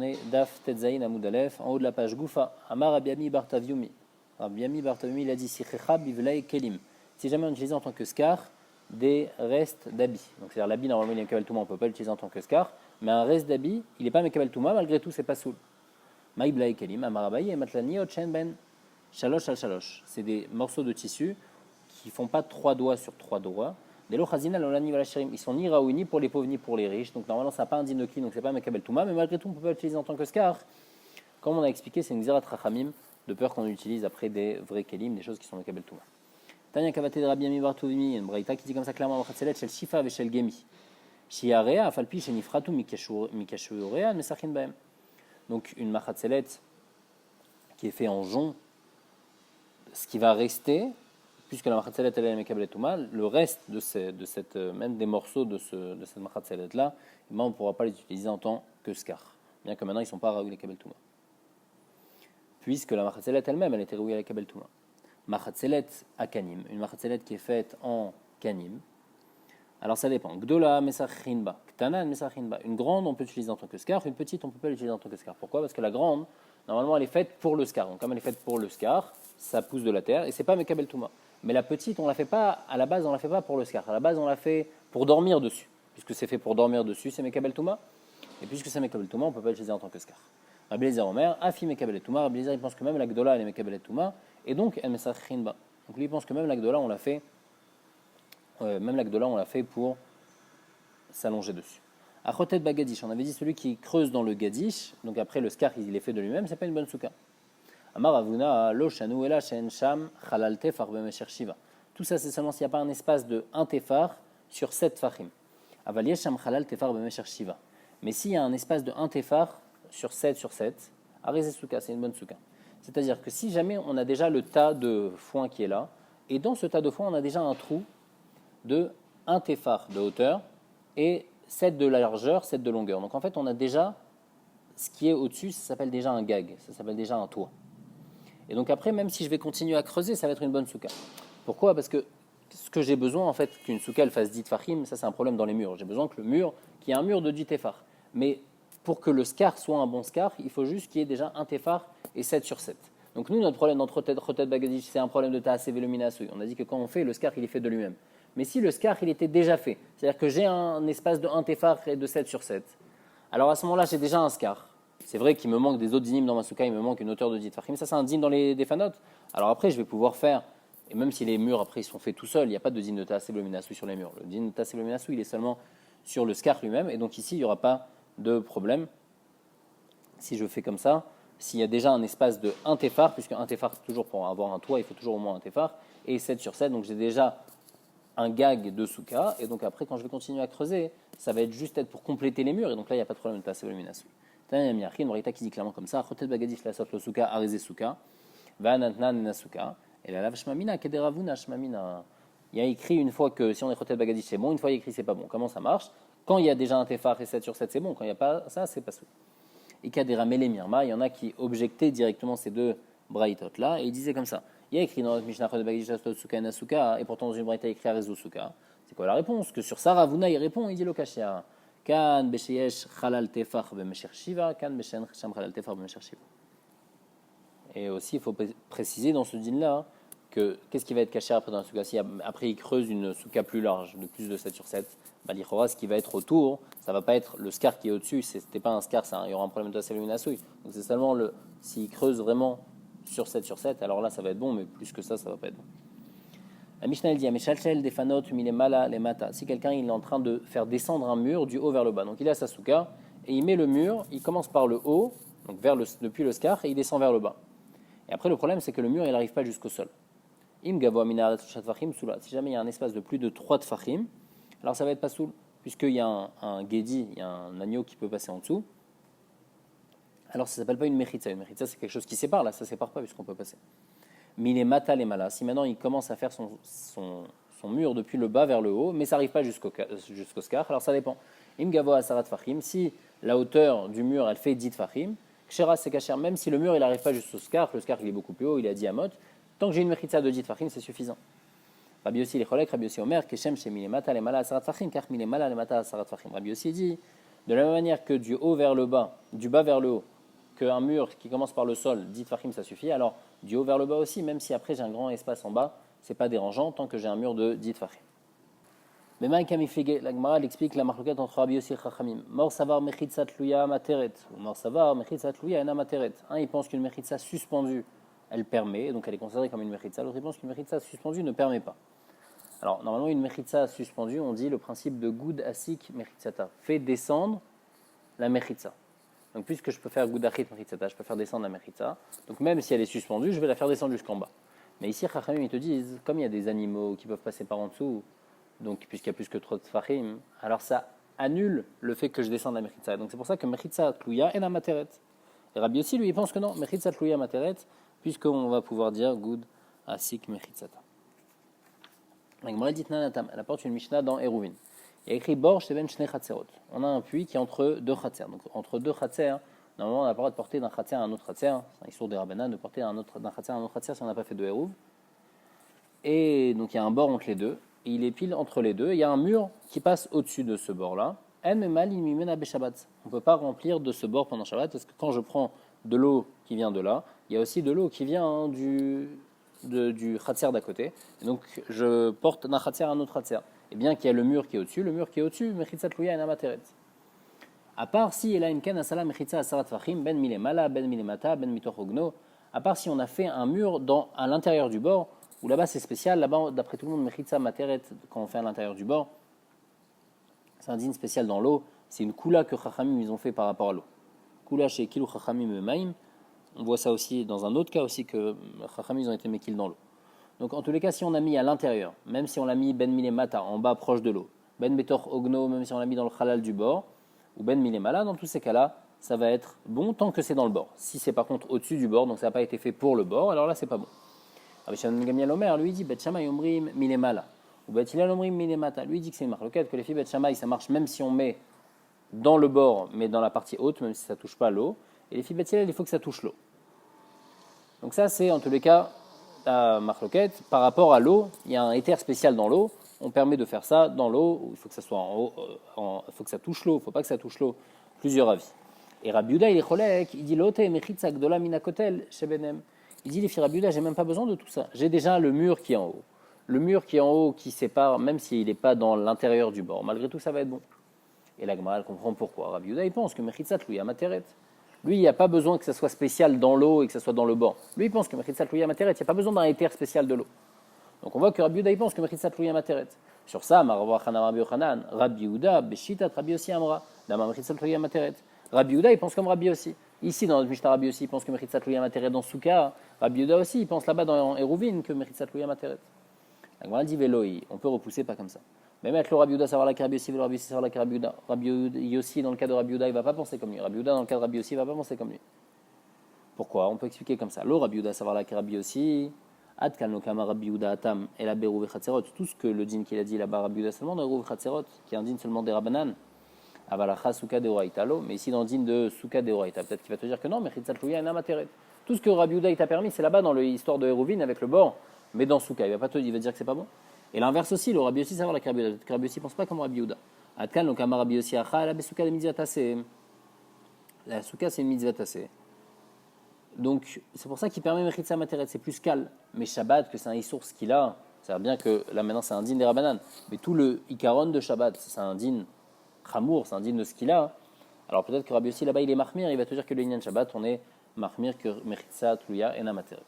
On est Daf Tetzaïn Amoud Aleph, en haut de la page Goufa. Amar Abiami Bartaviumi. Abiami Bartaviumi, il a dit Sichecha Bivlei Kelim. Si jamais on utilise en tant que scar des restes d'habits. Donc c'est-à-dire l'habit, normalement il est Mekabel Touma, on ne peut pas l'utiliser en tant que scar. Mais un reste d'habit, il n'est pas Mekabel Touma, malgré tout c'est pas soul. Maï Blei Kelim, Amar Abaye et Matlani Otchen Ben Shalosh al Shalosh. C'est des morceaux de tissu qui ne font pas 3 doigts sur 3 doigts. Ils sont ni raoui, ni pour les pauvres, ni pour les riches. Donc normalement, ça n'a pas un dinokli, donc c'est pas un mekabel touma. Mais malgré tout, on ne peut pas l'utiliser en tant que scar. Comme on a expliqué, c'est une xerat rachamim, de peur qu'on utilise après des vrais kelim, des choses qui sont mekabel touma. Tanya kavate de Rabbi Ami Bartouvimi, une braïta qui dit comme ça clairement, Chatzelet shel shifa ve shel gemi. Shiarea, afalpi shenifratu mikashuorea, mesachin baem. Donc une machatzelet qui est fait en jonc, ce qui va rester, puisque la machatzelet elle est mekabel touma, le reste de cette même des morceaux de cette machatzelet là, on ne pourra pas les utiliser en tant que scar, bien que maintenant ils ne sont pas raoui les kabel touma, puisque la machatzelet elle-même elle était raoui à la kabel touma. Machatzelet à kanim, une machatzelet qui est faite en kanim. Alors ça dépend. Gdola mesachinba, ktanan mesachinba. Une grande on peut l'utiliser en tant que scar, une petite on peut pas l'utiliser en tant que scar. Pourquoi ? Parce que la grande normalement elle est faite pour le scar. Donc comme elle est faite pour le scar, ça pousse de la terre et c'est pas mekabel touma. Mais la petite, on la fait pas, à la base, on la fait pas pour le scar. À la base, on la fait pour dormir dessus. Puisque c'est fait pour dormir dessus, c'est Mekabel Touma. Et puisque c'est Mekabel Touma, on ne peut pas l'utiliser en tant que scar. Rabbi Eliezer Omer, Afi Mekabel Touma. Rabbi Eliezer, il pense que même la Gdola, elle est Mekabel Touma. Et donc, elle Mesachinba. Donc lui, il pense que même la Gdola, on l'a fait, pour s'allonger dessus. Achotet Bagadish, on avait dit celui qui creuse dans le Gadish. Donc après, le scar, il est fait de lui-même, c'est pas une bonne souka. Amar Avuna, Lo Shanu Ela Shen Sham Chalal Tefar Bemesher Shiva. Tout ça, c'est seulement s'il n'y a pas un espace de 1 tefar sur 7 fachim. Aval Yesham Chalal Tefar Bemesher Shiva. Mais s'il y a un espace de 1 tefar sur 7, Arizé Souka, c'est une bonne souka. C'est-à-dire que si jamais on a déjà le tas de foin qui est là, et dans ce tas de foin, on a déjà un trou de 1 tefar de hauteur et 7 de largeur, 7 de longueur. Donc en fait, on a déjà ce qui est au-dessus, ça s'appelle déjà un gag, ça s'appelle déjà un toit. Et donc après, même si je vais continuer à creuser, ça va être une bonne souka. Pourquoi ? Parce que ce que j'ai besoin, en fait, qu'une souka elle fasse 10 tefachim, ça c'est un problème dans les murs. J'ai besoin que le mur, qu'il y ait un mur de 10 tefar. Mais pour que le scar soit un bon scar, il faut juste qu'il y ait déjà un tefar et 7 sur 7. Donc nous, notre problème dans Rotet Bagadish, c'est un problème de Ta'aseh Veluminasui. On a dit que quand on fait, le scar, il est fait de lui-même. Mais si le scar, il était déjà fait, c'est-à-dire que j'ai un espace de 1 tefar et de 7 sur 7, alors à ce moment-là, j'ai déjà un scar. C'est vrai qu'il me manque des autres dinim dans ma souka, il me manque une hauteur de 10 tefachim. Ça, c'est un din dans les défanot. Alors après, je vais pouvoir faire, et même si les murs, après, ils sont faits tout seuls, il n'y a pas de din de Ta'aseh Veluminasui sur les murs. Le din de Ta'aseh Veluminasui, il est seulement sur le scar lui-même, et donc ici, il n'y aura pas de problème. Si je fais comme ça, s'il y a déjà un espace de 1 tefar, puisque 1 tefar, toujours pour avoir un toit, il faut toujours au moins 1 tefar, et 7 sur 7, donc j'ai déjà un gag de souka, et donc après, quand je vais continuer à creuser, ça va être juste être pour compléter les murs, et donc là, il n'y a pas de problème de Ta'aseh Veluminasui. Tanya Miachin, Morita qui dit clairement comme ça, Chotet Bagadish la sot le souka, arizé souka, Vanatnan nasuka, et la lave shmamina, kederavuna shmamina. Il y a écrit une fois que si on est Chotet Bagadish, c'est bon, une fois il y a écrit c'est pas bon. Comment ça marche ? Quand il y a déjà un tefar et 7 sur 7, c'est bon, quand il n'y a pas ça, c'est pas sous. Et Kadera Mele Mirma, il y en a qui objectaient directement ces deux braïtot là, et ils disaient comme ça. Il y a écrit dans notre Mishnah Chotet Bagadish la sot souka et nasuka, et pourtant dans une braïta il y a écrit arizé souka. C'est quoi la réponse ? Que sur ça, Ravuna il répond, il dit le kashia. Kan besheyesh chalal tefar b'mesher shiva, kan beshen sham chalal tefar b'mesher shiva. Et aussi, il faut préciser dans ce din-là que qu'est-ce qui va être caché après dans la souka ? Si après il creuse une souka plus large, de plus de 7 sur 7, l'Ichora, ce qui va être autour, ça ne va pas être le scar qui est au-dessus, c'était pas un scar, il y aura un problème de Ta'aseh Veluminasui. Donc c'est seulement s'il creuse vraiment sur 7 sur 7, alors là ça va être bon, mais plus que ça ne va pas être bon. La Mishnah elle dit Ameshalchel defanot milemala lemata. Si quelqu'un il est en train de faire descendre un mur du haut vers le bas, donc il a sa souka et il met le mur, il commence par le haut, donc depuis le scar, et il descend vers le bas. Et après le problème c'est que le mur il n'arrive pas jusqu'au sol. Im gavo amina tfachim sula. Si jamais il y a un espace de plus de 3 tfachim, alors ça va être pas soul, puisqu'il y a un gedi, il y a un agneau qui peut passer en dessous. Alors ça s'appelle pas une mechitza. Une mechitza c'est quelque chose qui sépare, là ça sépare pas puisqu'on peut passer. Milemata lemala. Si maintenant il commence à faire son mur depuis le bas vers le haut, mais ça n'arrive pas jusqu'au scar, alors ça dépend. Im gavo asarat fachim, si la hauteur du mur elle fait 10 fachim, kshera c'est kasher, même si le mur il n'arrive pas jusqu'au scar, le scar il est beaucoup plus haut, il est à 10 amot, tant que j'ai une mechitza de 10 fachim, c'est suffisant. Rabbi Yossi les cholek, Rabbi Yossi Omer, keshem chez milemata lemala asarat fachim, car milemala lemata asarat fachim. Rabbi Yossi dit De la même manière que du haut vers le bas, du bas vers le haut, qu'un mur qui commence par le sol, 10 tfachim, ça suffit, alors du haut vers le bas aussi, même si après j'ai un grand espace en bas, c'est pas dérangeant tant que j'ai un mur de 10 tfachim. Mais Maïka Miflige, la Gemara explique la marloquette entre Rabbi Yossi et Chachamim. Mor savar mechitza tluya materet, ou mor savar mechitza tluya ena materet. Un, il pense qu'une mechitza suspendue, elle permet, donc elle est considérée comme une mechitza. L'autre, il pense qu'une mechitza suspendue ne permet pas. Alors, normalement, une mechitza suspendue, on dit le principe de goud asik mechitzata. Fait descendre la mechitza. Donc, puisque je peux faire goud achit mechitzata, je peux faire descendre la mechitza. Donc, même si elle est suspendue, je vais la faire descendre jusqu'en bas. Mais ici, Chachamim, ils te disent, comme il y a des animaux qui peuvent passer par en dessous, donc puisqu'il y a plus que 3 tfachim, alors ça annule le fait que je descende la mechitza. Donc c'est pour ça que mechitza tluya ena materet. Et Rabbi aussi, lui, il pense que non, mechitza tluya materet, puisqu'on va pouvoir dire goud asik mechitzata. La Gemara dit nanatam, elle apporte une mishnah dans Eruvin. Il y a écrit bor sheben shne chatzerot. On a un puits qui est entre deux chatzer. Donc entre deux chatzer, normalement on n'a pas le droit de porter d'un chatzer à un autre chatzer. C'est un histoire des rabbanan de porter d'un chatzer à un autre chatzer si on n'a pas fait de Eruv. Et donc il y a un bord entre les deux. Et il est pile entre les deux. Il y a un mur qui passe au-dessus de ce bord-là. On ne peut pas remplir de ce bord pendant Shabbat parce que quand je prends de l'eau qui vient de là, il y a aussi de l'eau qui vient du khatser d'à côté. Et donc je porte d'un khatser à un autre khatser. Et bien qu'il y a le mur qui est au-dessus, mechitza tluya ena materet. À part si ela imken asala mechitza asarat fachim ben milemala ben milemata ben mitoch ogno. À part si on a fait un mur à l'intérieur du bord. Où là-bas c'est spécial, là-bas d'après tout le monde, mechitza materet, quand on fait à l'intérieur du bord, c'est un din spécial dans l'eau, c'est une kula que Chachamim ils ont fait par rapport à l'eau. Kula chez kilu Chachamim maim, on voit ça aussi dans un autre cas aussi que Chachamim ils ont été mekil dans l'eau. Donc en tous les cas, si on a mis à l'intérieur, même si on l'a mis ben milemata, en bas proche de l'eau, ben betor ogno, même si on l'a mis dans le halal du bord, ou ben milemala, dans tous ces cas-là, ça va être bon tant que c'est dans le bord. Si c'est par contre au-dessus du bord, donc ça n'a pas été fait pour le bord, alors là c'est pas bon. Rabbi Shimon Gamliel Omer, lui dit Bet Shammai Omrim Minemala ou Bet Hillel Omrim Minemata. Lui dit que c'est une marloquette, que les filles Bet Shammai ça marche même si on met dans le bord, mais dans la partie haute, même si ça ne touche pas l'eau. Et les filles Bet Hillel, il faut que ça touche l'eau. Donc ça, c'est en tous les cas la marloquette. Par rapport à l'eau, il y a un éther spécial dans l'eau. On permet de faire ça dans l'eau. Il faut que ça soit en haut, il faut que ça touche l'eau. Il ne faut pas que ça touche l'eau. Plusieurs avis. Et Rabbi Yehuda, il est cholek. Il dit Lote mechitza gdola minakotel shebenem. Il dit les filles Rabbi Yehuda, j'ai même pas besoin de tout ça. J'ai déjà le mur qui est en haut. Le mur qui est en haut, qui sépare, même s'il n'est pas dans l'intérieur du bord. Malgré tout, ça va être bon. Et la Gemara, elle comprend pourquoi. Rabbi Yehuda, il pense que mechitza tluya materet. Lui, il n'y a pas besoin que ça soit spécial dans l'eau et que ça soit dans le bord. Lui, il pense que mechitza tluya materet. Il n'y a pas besoin d'un éther spécial de l'eau. Donc on voit que Rabbi Yehuda, il pense que mechitza tluya materet. Sur ça, Rabbi Yehuda, beshitat Rabbi Yossi amra, dama mechitza tluya materet. Rabbi Yehuda, il pense comme Rabbi Yossi. Ici, dans le Mishnah, Rabbi Yossi, il pense que mechitza tluya materet dans Souka. Rabbi Yehuda aussi, il pense là-bas dans Eruvin que mechitza tluya materet. La Gemara dit Veloi, on peut repousser pas comme ça. Mais mettre le Rabbi Yehuda savoir la Rabbi Yossi, le Rabbi Yossi savoir la Rabbi Yehuda. Rabbi Yossi, dans le cas de Rabbi Yehuda, il ne va pas penser comme lui. Rabbi Yehuda, dans le cas de Rabbi Yossi, il ne va pas penser comme lui. Pourquoi? On peut expliquer comme ça. Le Rabbi Yehuda savoir la Rabbi Yossi, Ad kalno kama Rabbi Yehuda atam et la berouv chatzerot. Tout ce que le din qu'il a dit là-bas, Rabbi Yehuda seulement dans berouv chatzerot, qui est un din seulement des Rabbanan. Avalacha souka de oraitalo, mais ici dans le din de souka de oraita, peut-être qu'il va te dire que non, mais mechitza tluya ena materet. Tout ce que Rabbi Yehuda t'a permis, c'est là-bas dans l'histoire de Eruvin avec le bord, mais dans souka, il va pas te dire que c'est pas bon. Et l'inverse aussi, le Rabbi Yossi savoir la Rabbi Yehuda, peut-être que Rabbi Yossi pense pas comme Rabbi Yehuda. Atkan lo kama Rabbi Yossi acha la besouka de mitzvah tassé. La souka c'est une mitzvah tassé. Donc c'est pour ça qu'il permet mechitza materet, c'est plus cal. Mais Shabbat, que c'est un issour ce qu'il a, ça veut bien que là maintenant c'est un din des Rabbanan, mais tout le ikaron de Shabbat, c'est un din Chamour, c'est un digne de ce qu'il a. Alors peut-être que Rabbi Yossi là-bas il est mahmir, il va te dire que le Inyan Shabbat on est mahmir que mechitza tluya ena materet.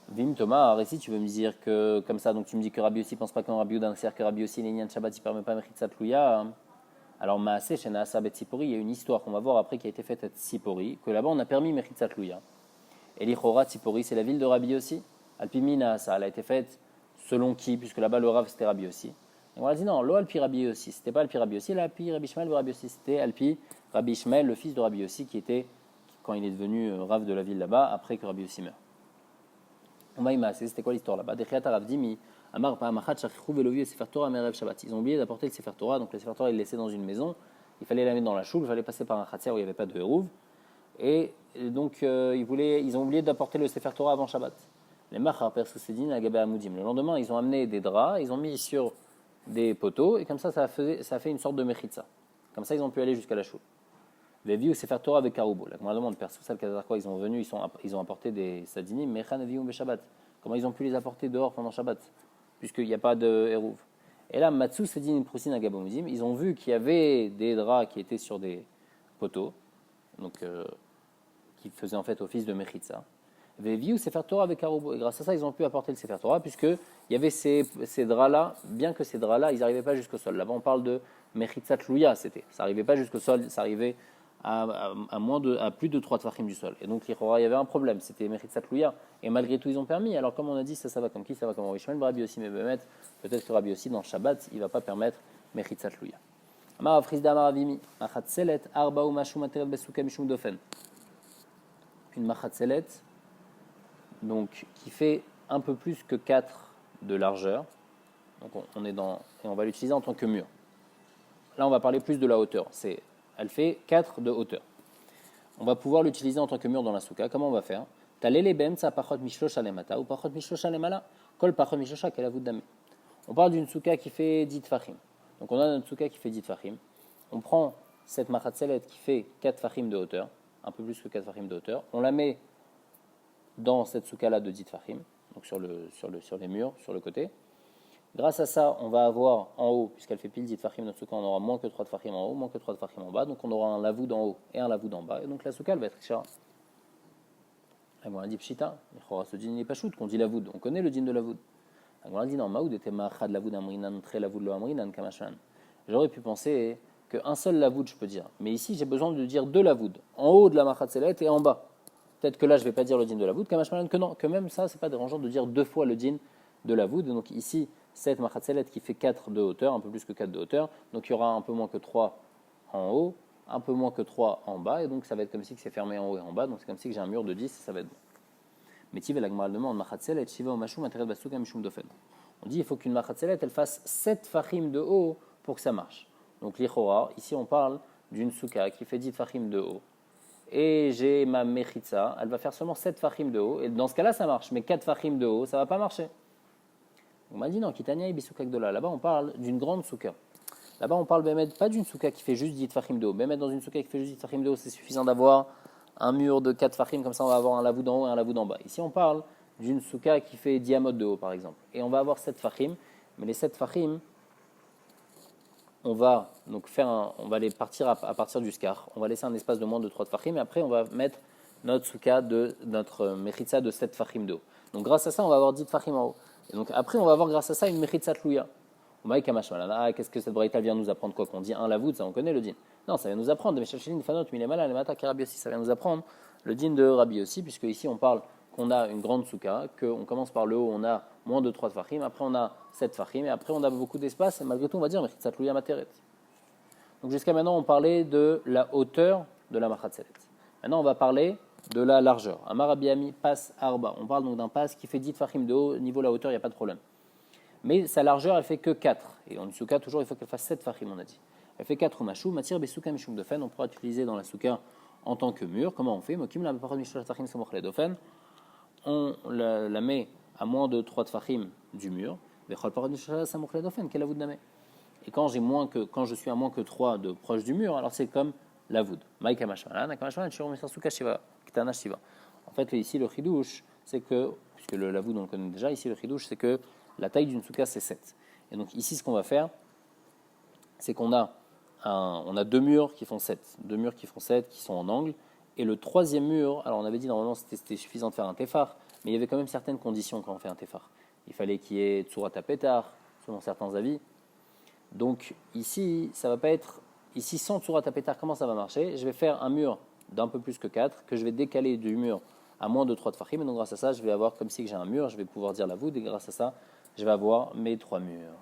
Vim Thomas, ici tu veux me dire que comme ça, donc tu me dis que Rabbi Yossi pense pas comme Rabbi Yehuda, c'est-à-dire que Rabbi Yossi l'Inyan Shabbat il permet pas mechitza tluya. Alors Maaseh chez Naasa Bet Sipori, il y a une histoire qu'on va voir après qui a été faite à Sipori, que là-bas on a permis mechitza tluya. Et l'Ichora Sipori, c'est la ville de Rabbi Yossi. Alpimi Naasa, elle a été faite selon qui, puisque là-bas le Rav c'était Rabbi Yossi. Et on a dit non, lo Alpi Rabbi Yossi, c'était pas Alpi Rabbi Yossi, l'Alpi Rabbi Ishmael de Rabbi Yossi, c'était Alpi Rabbi Ishmael, le fils de Rabbi Yossi, qui était, quand il est devenu Rav de la ville là-bas, après que Rabbi Yossi meurt. On va y masser, c'était quoi l'histoire là-bas? Dechiat Rav Dimi, Amar Pa'amachat Shachichou Velovi et Sefer Torah Merev Shabbat. Ils ont oublié d'apporter le Sefer Torah, donc le Sefer Torah ils le laissaient dans une maison, il fallait la mettre dans la choule, il fallait passer par un khatser où il n'y avait pas de Hérouv, et donc ils ont oublié d'apporter le Sefer Torah avant Shabbat. Les Machar Persousedin Agabé Amoudim. Le lendemain, ils ont amené des draps, ils ont mis sur des poteaux, et comme ça a fait une sorte de mechitza. Comme ça, ils ont pu aller jusqu'à la choule. Vevi ou Sefer Torah avec Karoubo. La Gemara demande, quoi, ils ont apporté des sadinim, Mechan Evium Shabbat. Comment ils ont pu les apporter dehors pendant Shabbat, puisqu'il n'y a pas de Hérouv. Et là, Matsu Sedin Prousin Agabomuzim, ils ont vu qu'il y avait des draps qui étaient sur des poteaux, donc qui faisaient en fait office de Mechitza. Vevi ou Sefer Torah avec Karoubo. Et grâce à ça, ils ont pu apporter le Sefer Torah, puisqu'il y avait ces draps-là, bien que ces draps-là, ils n'arrivaient pas jusqu'au sol. Là-bas, on parle de Mechitza Tlouya, c'était. Ça n'arrivait pas jusqu'au sol, ça arrivait à plus de 3 tfachim du sol. Et donc, il y avait un problème, c'était Mechitza Tlouya. Et malgré tout, ils ont permis. Alors, comme on a dit, ça va comme qui? Ça va comme Rishmael, Rabbi aussi, mais peut-être que Rabbi aussi, dans le Shabbat, il ne va pas permettre Mechitza Tlouya. Amar Afrizda Amar Avimi, Machatzelet, Arba ou Mashum Materet Besuka Mishum Dofen. Une Machatzelet, donc, qui fait un peu plus que 4 de largeur. Donc, et on va l'utiliser en tant que mur. Là, on va parler plus de la hauteur. Elle fait 4 de hauteur. On va pouvoir l'utiliser en tant que mur dans la souka. Comment on va faire? On parle d'une souka qui fait 10 tfachim. Donc on a notre souka qui fait 10 tfachim. On prend cette machatzelet qui fait 4 tfachim de hauteur, un peu plus que 4 tfachim de hauteur. On la met dans cette souka-là de 10 tfachim, donc sur les murs, sur le côté. Grâce à ça, on va avoir en haut, puisqu'elle fait pile 10 tfachim, notre souka, on aura moins que 3 tfachim en haut, moins que 3 tfachim en bas. Donc on aura un lavoud en haut et un lavoud en bas. Et donc la souka, elle va être richara. On a dit pshita, ce djinn n'est pas shoot, qu'on dit lavoud. On connaît le djinn de lavoud. On a dit non, maoud était ma'achad lavoud amrinan, très lavoud lo amrinan kamashman. J'aurais pu penser qu'un seul lavoud, je peux dire. Mais ici, j'ai besoin de dire 2 lavoud. En haut de la machatzelet et en bas. Peut-être que là, je ne vais pas dire le djinn de lavoud, kamashman, que non, que même ça, c'est pas dérangeant de dire 2 fois le djinn de lavoud. Donc ici, cette machatzelet qui fait 4 de hauteur, un peu plus que 4 de hauteur. Donc il y aura un peu moins que 3 en haut, un peu moins que 3 en bas, et donc ça va être comme si c'est fermé en haut et en bas, donc c'est comme si j'ai un mur de 10, et ça va être bon. Mais Tiv et la Gemara demande, machatzelet, shiva ou mashum, materet basuka mishum dofen. On dit il faut qu'une machatzelet, elle fasse 7 fachim de haut pour que ça marche. Donc l'ichora, ici on parle d'une souka qui fait 10 fachim de haut. Et j'ai ma mechitza, elle va faire seulement 7 fachim de haut, et dans ce cas-là ça marche, mais 4 fachim de haut, ça va pas marcher. On m'a dit non, Kitania et Bisouka Gdola. Là-bas, on parle d'une grande souka. Là-bas, on parle pas d'une souka qui fait juste 10 tfachim de haut. Bémet, dans une souka qui fait juste 10 tfachim de haut, c'est suffisant d'avoir un mur de 4 tfachim, comme ça on va avoir un lavoud en haut et un lavoud en bas. Ici, on parle d'une souka qui fait diamètre de haut, par exemple. Et on va avoir 7 tfachim, mais les 7 tfachim, on va les partir à partir du skar. On va laisser un espace de moins de 3 tfachim, et après, on va mettre notre souka notre mechitza de 7 tfachim de haut. Donc, grâce à ça, on va avoir 10 tfachim en haut. Et donc après, on va avoir grâce à ça une mechitza tlouya. On va qu'est-ce que cette braïta vient nous apprendre quoi? Qu'on dit un lavoud, ça on connaît le din. Non, ça vient nous apprendre de ça vient nous apprendre le din de Rabbi aussi, puisque ici on parle qu'on a une grande souka, qu'on commence par le haut, on a moins de 3 tfachim, après on a 7 tfachim, et après on a beaucoup d'espace, et malgré tout on va dire mechitza tlouya materet. Donc jusqu'à maintenant on parlait de la hauteur de la machatzelet. Maintenant on va parler de la largeur. Amar Rabbi Ami passe arba. On parle donc d'un passe qui fait 10 tfachim de haut, niveau la hauteur, il n'y a pas de problème. Mais sa largeur, elle fait que 4. Et en souka, toujours, il faut qu'elle fasse 7 tfachim, on a dit. Elle fait 4 machou, matir besuka mishum dofen. On pourra utiliser dans la souka en tant que mur. Comment on fait? Mokim la parole mishlosh tfachim samochle dofen. On la met à moins de 3 tfachim du mur. Vechol parole mishlosh samochle dofen. Quel avoud namé? Et quand je suis à moins que 3 de proche du mur, alors c'est comme l'avoud. Maïka mashmalan, akamashmalan, shirom mesasuka shiva. En fait, ici, le chidouche, c'est que, puisque le lavoud, on le connaît déjà, ici, le chidouche, c'est que la taille d'une souka, c'est 7. Et donc, ici, ce qu'on va faire, c'est qu'on a 2 murs qui font 7. 2 murs qui font 7, qui sont en angle. Et le troisième mur, alors on avait dit, normalement, c'était suffisant de faire un tefar, mais il y avait quand même certaines conditions quand on fait un tefar. Il fallait qu'il y ait tsurat apetar, selon certains avis. Donc, ici, ça va pas être... Ici, sans tsurat apetar, comment ça va marcher? Je vais faire un mur d'un peu plus que 4, que je vais décaler du mur à moins de 3 tfachim, et donc grâce à ça, je vais avoir comme si j'ai un mur, je vais pouvoir dire la voûte, et grâce à ça, je vais avoir mes 3 murs.